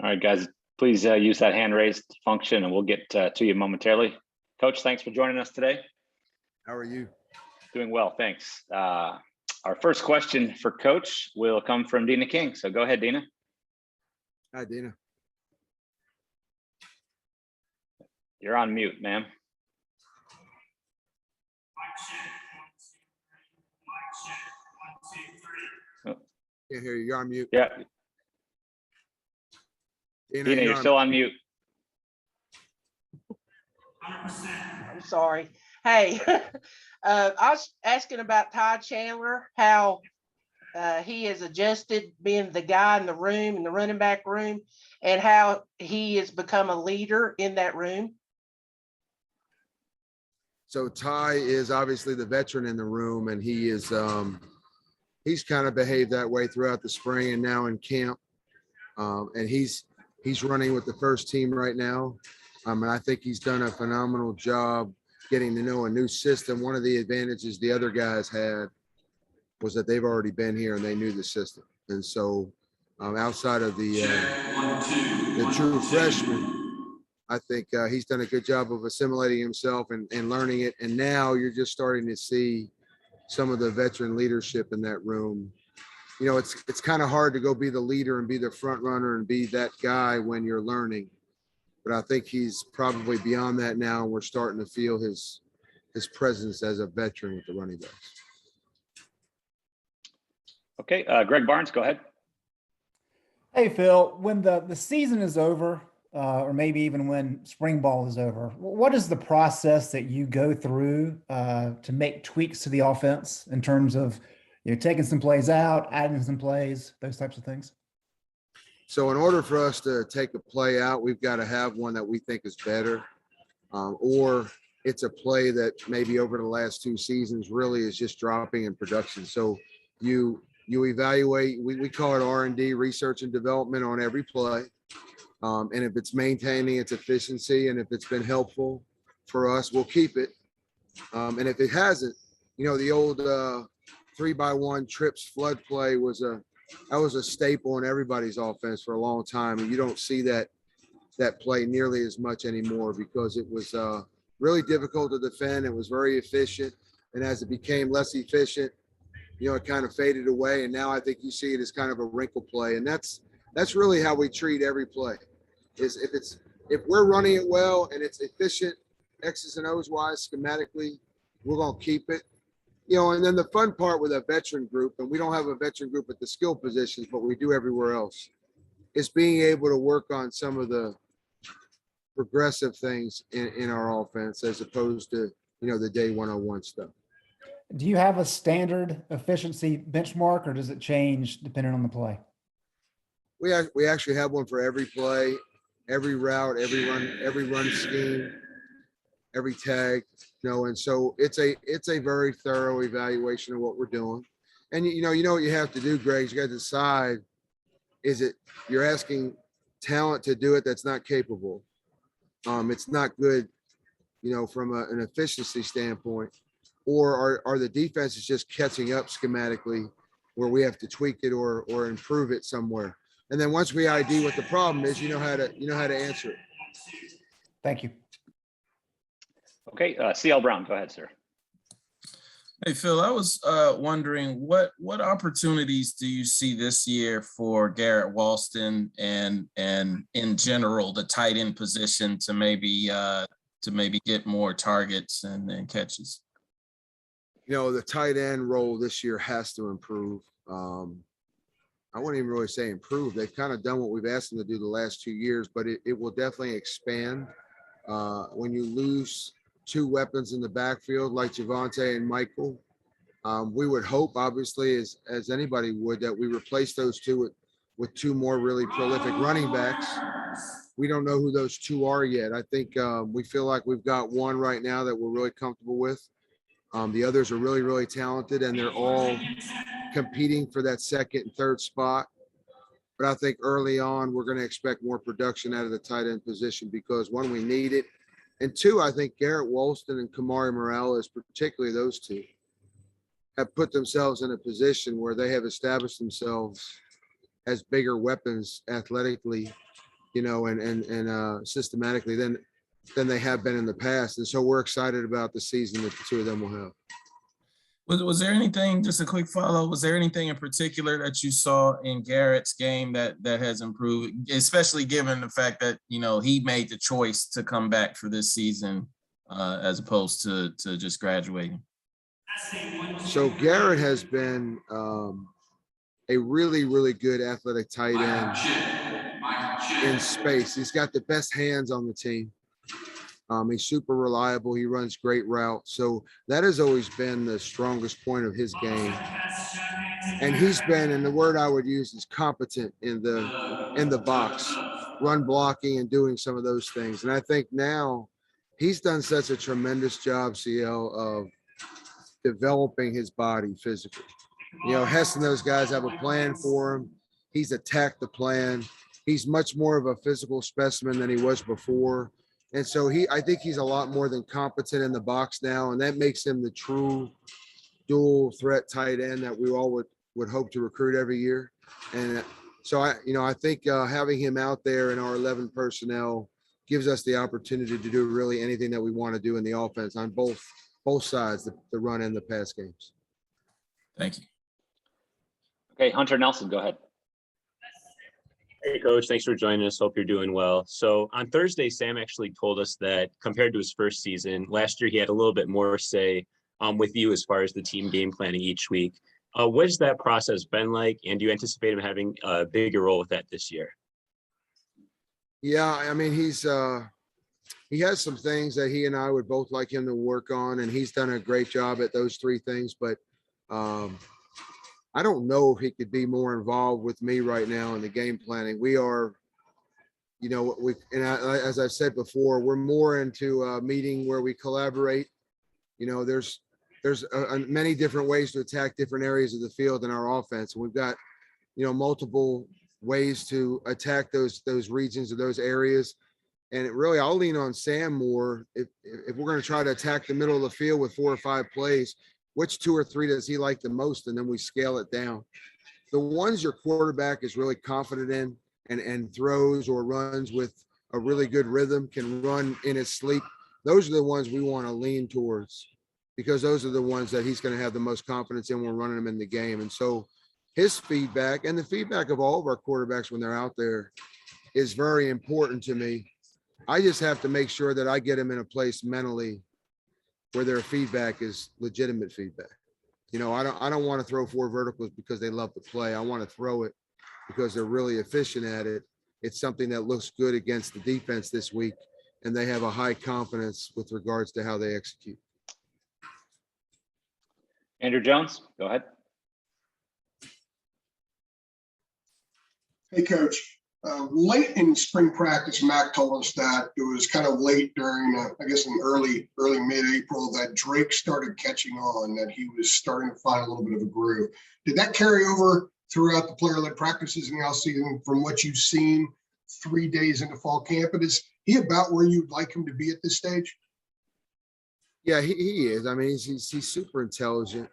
All right, guys, please use that hand raised function and we'll get to you momentarily. Coach, thanks for joining us today. How are you? Doing well, thanks. Our first question for Coach will come from Dina King. So go ahead, Dina. Hi, Dina. You're on mute, ma'am. Can't hear you. You're on mute. Yeah. Dina, you're still on mute. 100%. I'm sorry. Hey, I was asking about Ty Chandler, how he has adjusted being the guy in the room, in the running back room, and how he has become a leader in that room. So Ty is obviously the veteran in the room, and he is he's kind of behaved that way throughout the spring and now in camp. And he's running with the first team right now. And I think he's done a phenomenal job getting to know a new system. One of the advantages the other guys had was that they've already been here and they knew the system. And so outside of the true freshman, I think he's done a good job of assimilating himself and learning it. And now you're just starting to see some of the veteran leadership in that room. You know, it's kind of hard to go be the leader and be the front runner and be that guy when you're learning. But I think he's probably beyond that now. And we're starting to feel his presence as a veteran with the running backs. Okay, Greg Barnes, go ahead. Hey, Phil, when the season is over, or maybe even when spring ball is over, what is the process that you go through to make tweaks to the offense in terms of taking some plays out, adding some plays, those types of things? So in order for us to take a play out, we've got to have one that we think is better, or it's a play that maybe over the last two seasons really is just dropping in production. So you evaluate, we call it R&D, research and development, on every play. And if it's maintaining its efficiency and if it's been helpful for us, we'll keep it. And if it hasn't, the old 3x1 trips flood play was a staple in everybody's offense for a long time. And you don't see that play nearly as much anymore because it was really difficult to defend. It was very efficient. And as it became less efficient, it kind of faded away. And now I think you see it as kind of a wrinkle play. And that's really how we treat every play. Is if we're running it well and it's efficient, X's and O's wise, schematically, we're going to keep it. And then the fun part with a veteran group, and we don't have a veteran group at the skill positions, but we do everywhere else, is being able to work on some of the progressive things in our offense as opposed to, the day 101 stuff. Do you have a standard efficiency benchmark, or does it change depending on the play? We actually have one for every play, every route, every run scheme, every tag, and so it's a very thorough evaluation of what we're doing. And you know what you have to do, Greg, you got to decide, is it you're asking talent to do it that's not capable. It's not good, from an efficiency standpoint, or are the defenses just catching up schematically where we have to tweak it or improve it somewhere. And then once we ID what the problem is, you know how to answer it. Thank you. Okay, CL Brown, go ahead, sir. Hey, Phil, I was wondering what opportunities do you see this year for Garrett Walston and in general the tight end position to maybe get more targets and catches? The tight end role this year has to improve. I wouldn't even really say improve. They've kind of done what we've asked them to do the last 2 years, but it will definitely expand. When you lose two weapons in the backfield like Javonte and Michael, we would hope, obviously, as anybody would, that we replace those two with two more really prolific running backs. We don't know who those two are yet. I think we feel like we've got one right now that we're really comfortable with. The others are really, really talented, and they're all competing for that second and third spot. But I think early on, we're going to expect more production out of the tight end position because, one, we need it. And two, I think Garrett Walston and Kamari Morales, particularly those two, have put themselves in a position where they have established themselves as bigger weapons athletically and systematically than they have been in the past. And so we're excited about the season that the two of them will have. Was there anything, just a quick follow, was there anything in particular that you saw in Garrett's game that has improved, especially given the fact that, he made the choice to come back for this season as opposed to just graduating? So Garrett has been a really, really good athletic tight end in space. He's got the best hands on the team. He's super reliable. He runs great routes. So that has always been the strongest point of his game. And he's been, and the word I would use is competent in the box, run blocking and doing some of those things. And I think now he's done such a tremendous job, CL, of developing his body physically. Hess and those guys have a plan for him. He's attacked the plan. He's much more of a physical specimen than he was before. And so I think he's a lot more than competent in the box now, and that makes him the true dual threat tight end that we all would hope to recruit every year. And so I think having him out there in our 11 personnel gives us the opportunity to do really anything that we want to do in the offense on both sides, the run and the pass games. Thank you. Okay, Hunter Nelson, go ahead. Hey, Coach. Thanks for joining us. Hope you're doing well. So on Thursday, Sam actually told us that compared to his first season, last year he had a little bit more say with you as far as the team game planning each week. What has that process been like, and do you anticipate him having a bigger role with that this year? Yeah, I mean, he has some things that he and I would both like him to work on, and he's done a great job at those three things. But I don't know if he could be more involved with me right now in the game planning. We are, as I've said before, we're more into a meeting where we collaborate. There's many different ways to attack different areas of the field in our offense. We've got, multiple ways to attack those regions or those areas. And I'll lean on Sam more if we're going to try to attack the middle of the field with 4 or 5 plays. Which 2 or 3 does he like the most? And then we scale it down. The ones your quarterback is really confident in and throws or runs with a really good rhythm, can run in his sleep. Those are the ones we want to lean towards, because those are the ones that he's going to have the most confidence in when running them in the game. And so his feedback and the feedback of all of our quarterbacks when they're out there is very important to me. I just have to make sure that I get them in a place mentally where their feedback is legitimate feedback. I don't want to throw 4 verticals because they love to play. I want to throw it because they're really efficient at it. It's something that looks good against the defense this week, and they have a high confidence with regards to how they execute. Andrew Jones, go ahead. Hey, Coach. Late in spring practice, Mac told us that it was kind of late during, in early mid-April, that Drake started catching on, that he was starting to find a little bit of a groove. Did that carry over throughout the player-led practices in the offseason from what you've seen 3 days into fall camp? And is he about where you'd like him to be at this stage? Yeah, he is. I mean, he's super intelligent.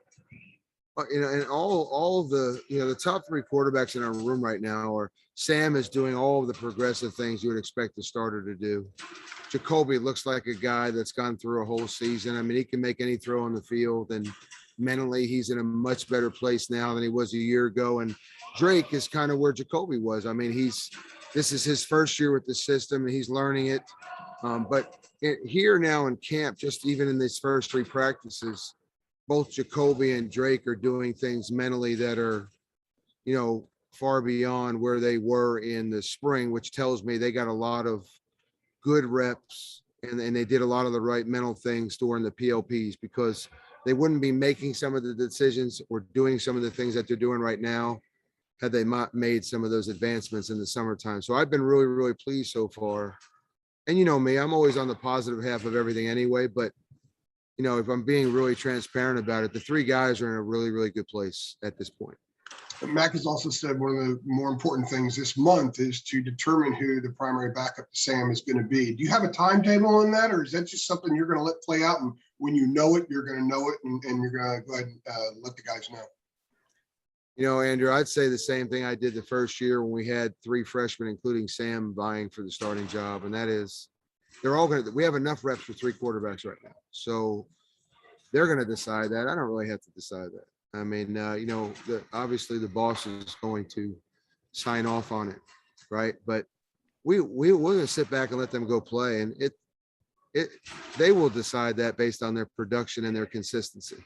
And all the, the top 3 quarterbacks in our room right now are Sam is doing all of the progressive things you would expect the starter to do. Jacoby looks like a guy that's gone through a whole season. I mean, he can make any throw on the field, and mentally he's in a much better place now than he was a year ago. And Drake is kind of where Jacoby was. I mean, this is his first year with the system and he's learning it. But here now in camp, just even in these first 3 practices, both Jacoby and Drake are doing things mentally that are, far beyond where they were in the spring, which tells me they got a lot of good reps and they did a lot of the right mental things during the PLPs, because they wouldn't be making some of the decisions or doing some of the things that they're doing right now had they not made some of those advancements in the summertime. So I've been really, really pleased so far. And me, I'm always on the positive half of everything anyway, but if I'm being really transparent about it, the 3 guys are in a really, really good place at this point. Mac has also said one of the more important things this month is to determine who the primary backup to Sam is going to be. Do you have a timetable on that, or is that just something you're going to let play out, and when you know it, you're going to know it, and you're going to go ahead and let the guys know? Andrew, I'd say the same thing I did the first year when we had 3 freshmen, including Sam, vying for the starting job. And that is, we have enough reps for 3 quarterbacks right now. So they're going to decide that. I don't really have to decide that. I mean, obviously the boss is going to sign off on it, right? But we're going to sit back and let them go play, and they will decide that based on their production and their consistency.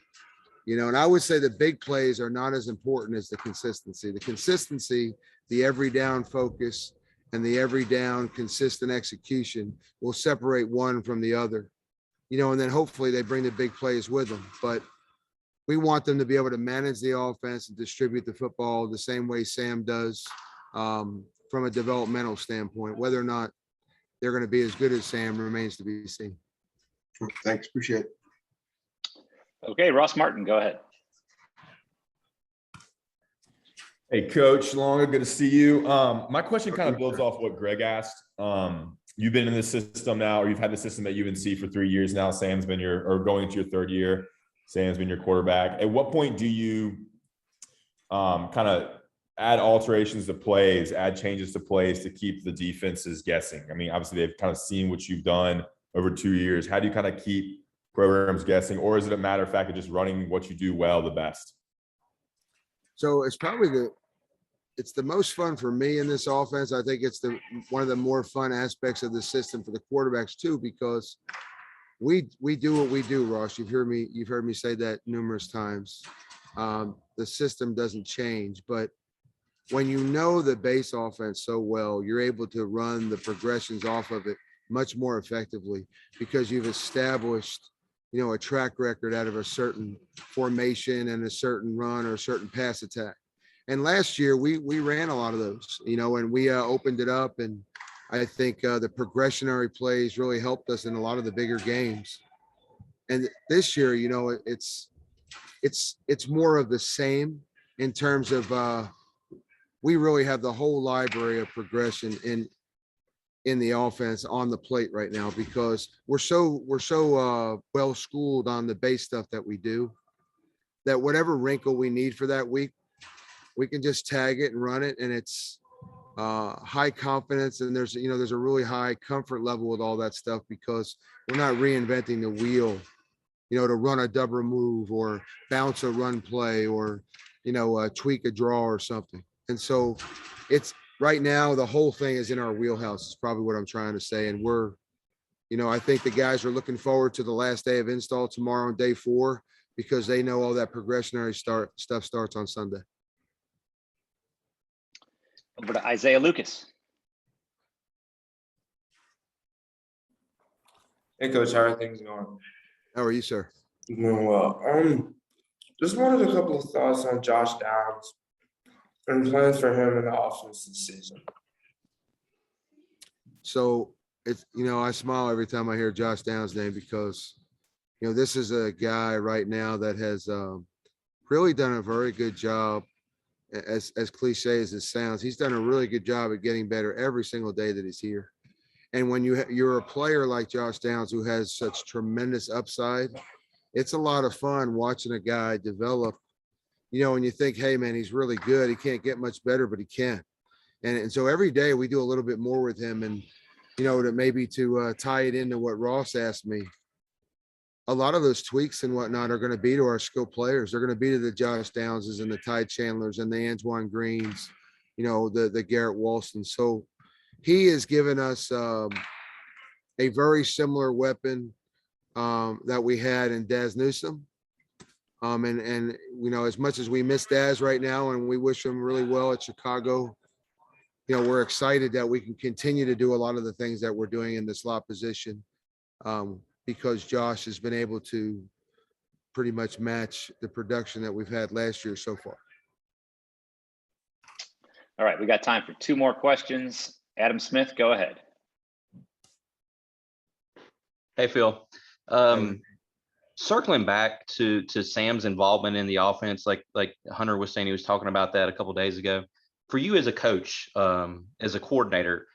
And I would say the big plays are not as important as the consistency. The consistency, the every down focus, and the every down consistent execution will separate one from the other. And then hopefully they bring the big plays with them. But we want them to be able to manage the offense and distribute the football the same way Sam does, from a developmental standpoint. Whether or not they're going to be as good as Sam remains to be seen. Thanks. Appreciate it. Okay, Ross Martin, go ahead. Hey, Coach Longo, good to see you. My question kind of builds off what Greg asked. You've been in this system now, or you've had the system at UNC for 3 years now. Sam's been going into your 3rd year. Sam's been your quarterback. At what point do you kind of add alterations to plays, add changes to plays to keep the defenses guessing? I mean, obviously they've kind of seen what you've done over 2 years. How do you kind of keep programs guessing, or is it a matter of fact of just running what you do well the best? So it's probably it's the most fun for me in this offense. I think it's one of the more fun aspects of the system for the quarterbacks too, because we do what we do, Ross. You've heard me say that numerous times. The system doesn't change, but when you know the base offense so well, you're able to run the progressions off of it much more effectively because you've established, a track record out of a certain formation and a certain run or a certain pass attack. And last year we ran a lot of those, and we opened it up. And I think the progressionary plays really helped us in a lot of the bigger games. And this year, it's more of the same in terms of we really have the whole library of progression in the offense on the plate right now, because we're so well schooled on the base stuff that we do, that whatever wrinkle we need for that week, we can just tag it and run it. And it's high confidence. And there's a really high comfort level with all that stuff, because we're not reinventing the wheel, to run a double move or bounce a run play or, tweak a draw or something. And so it's right now, the whole thing is in our wheelhouse is probably what I'm trying to say. And we're, I think the guys are looking forward to the last day of install tomorrow on day 4, because they know all that progressionary stuff starts on Sunday. Over to Isaiah Lucas. Hey, Coach, how are things going? How are you, sir? Doing well. Just wanted a couple of thoughts on Josh Downs and plans for him in the offense this season. So it's, I smile every time I hear Josh Downs' name, because, this is a guy right now that has really done a very good job. As cliche as it sounds, he's done a really good job at getting better every single day that he's here. And when you're a player like Josh Downs, who has such tremendous upside, it's a lot of fun watching a guy develop, and you think, hey man, he's really good. He can't get much better, but he can. And so every day we do a little bit more with him. And, to tie it into what Ross asked me, a lot of those tweaks and whatnot are going to be to our skilled players. They're going to be to the Josh Downses and the THI Chandlers and the Antoine Greens, the Garrett Walston. So he has given us a very similar weapon that we had in Daz Newsome. And as much as we miss Daz right now and we wish him really well at Chicago, we're excited that we can continue to do a lot of the things that we're doing in the slot position, because Josh has been able to pretty much match the production that we've had last year so far. All right, we got time for 2 more questions. Adam Smith, go ahead. Hey, Phil. Circling back to Sam's involvement in the offense, like Hunter was saying, he was talking about that a couple of days ago. For you as a coach, as a coordinator,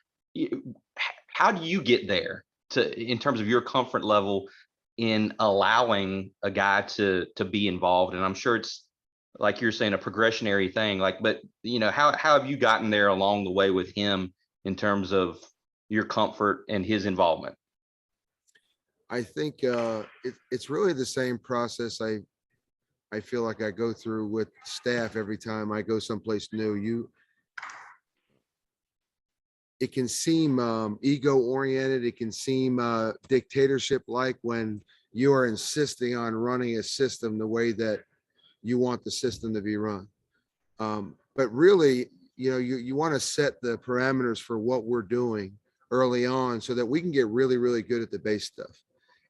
how do you get there in terms of your comfort level in allowing a guy to be involved? And I'm sure it's like you're saying, a progressionary thing. Like, but you know, how have you gotten there along the way with him in terms of your comfort and his involvement? I think it's really the same process I feel like I go through with staff every time I go someplace new. It can seem ego oriented. It can seem dictatorship like when you are insisting on running a system the way that you want the system to be run. But really, you know, you want to set the parameters for what we're doing early on so that we can get really, really good at the base stuff.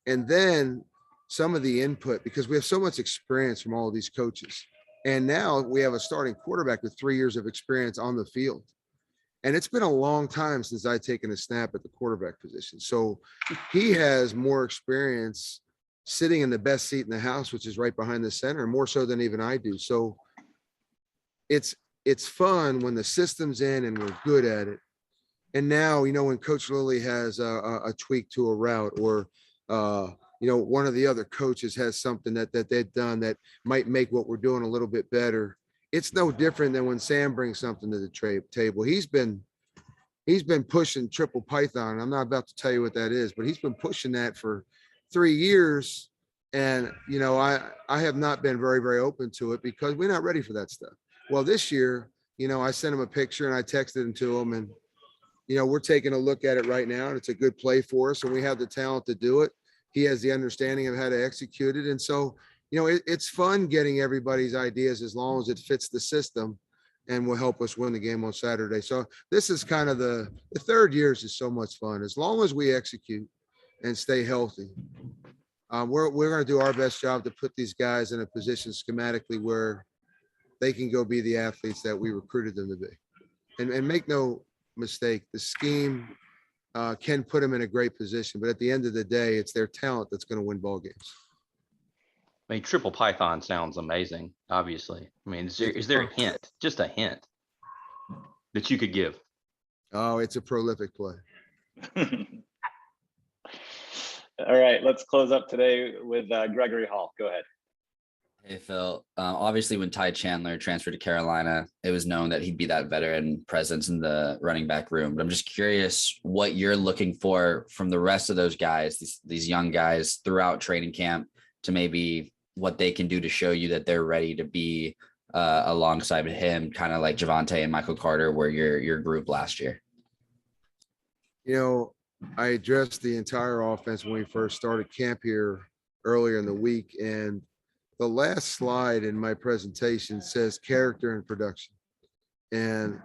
And then some of the input, because we have so much experience from all of these coaches. And now we have a starting quarterback with 3 years of experience on the field. And it's been a long time since I've taken a snap at the quarterback position. So he has more experience sitting in the best seat in the house, which is right behind the center, more so than even I do. So it's fun when the system's in and we're good at it. And now, you know, when Coach Lilly has a tweak to a route, or you know, one of the other coaches has something that they've done that might make what we're doing a little bit better. It's no different than when Sam brings something to the table. He's been pushing triple Python. I'm not about to tell you what that is, but he's been pushing that for 3 years. And, you know, I have not been very, very open to it because we're not ready for that stuff. Well, this year, you know, I sent him a picture and I texted it to him, and, you know, we're taking a look at it right now, and it's a good play for us, and we have the talent to do it. He has the understanding of how to execute it. And so, you know, it's fun getting everybody's ideas as long as it fits the system and will help us win the game on Saturday. So this is kind of the third years is so much fun. As long as we execute and stay healthy, we're going to do our best job to put these guys in a position schematically where they can go be the athletes that we recruited them to be. And make no mistake, the scheme can put them in a great position, but at the end of the day, it's their talent that's going to win ball games. I mean, triple Python sounds amazing, obviously. I mean, is there a hint, just a hint that you could give? Oh, it's a prolific play. All right, let's close up today with Gregory Hall. Go ahead. Hey, Phil. Obviously, when Ty Chandler transferred to Carolina, it was known that he'd be that veteran presence in the running back room. But I'm just curious what you're looking for from the rest of those guys, these young guys throughout training camp, to maybe what they can do to show you that they're ready to be alongside him, kind of like Javonte and Michael Carter were your group last year. You know, I addressed the entire offense when we first started camp here earlier in the week, and the last slide in my presentation says character and production. And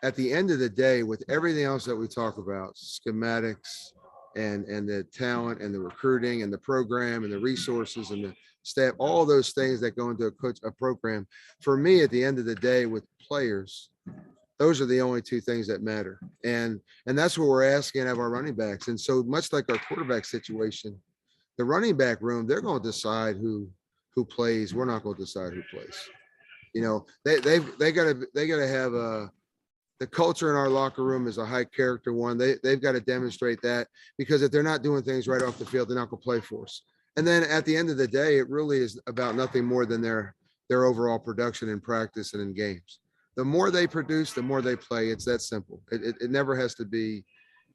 at the end of the day, with everything else that we talk about, schematics and the talent and the recruiting and the program and the resources and the staff, all those things that go into a program, for me, at the end of the day with players, those are the only two things that matter. And that's what we're asking of our running backs. And so much like our quarterback situation, the running back room, they're going to decide who plays. We're not going to decide who plays. You know, they got to have the culture in our locker room is a high character one. They've got to demonstrate that, because if they're not doing things right off the field, they're not going to play for us. And then at the end of the day, it really is about nothing more than their overall production in practice and in games. The more they produce, the more they play. It's that simple. It never has to be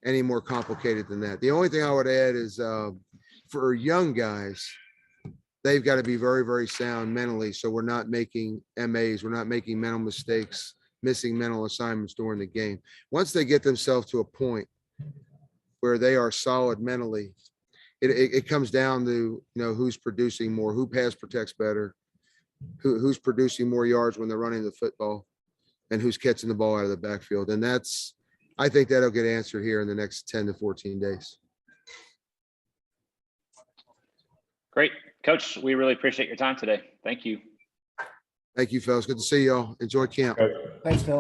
any more complicated than that. The only thing I would add is for young guys, they've got to be very, very sound mentally. So we're not making MAs. We're not making mental mistakes, missing mental assignments during the game. Once they get themselves to a point where they are solid mentally, it comes down to, you know, who's producing more, who pass protects better, who's producing more yards when they're running the football, and who's catching the ball out of the backfield. And I think that'll get answered here in the next 10 to 14 days. Great. Coach, we really appreciate your time today. Thank you. Thank you, fellas. Good to see y'all. Enjoy camp. Thanks, Phil.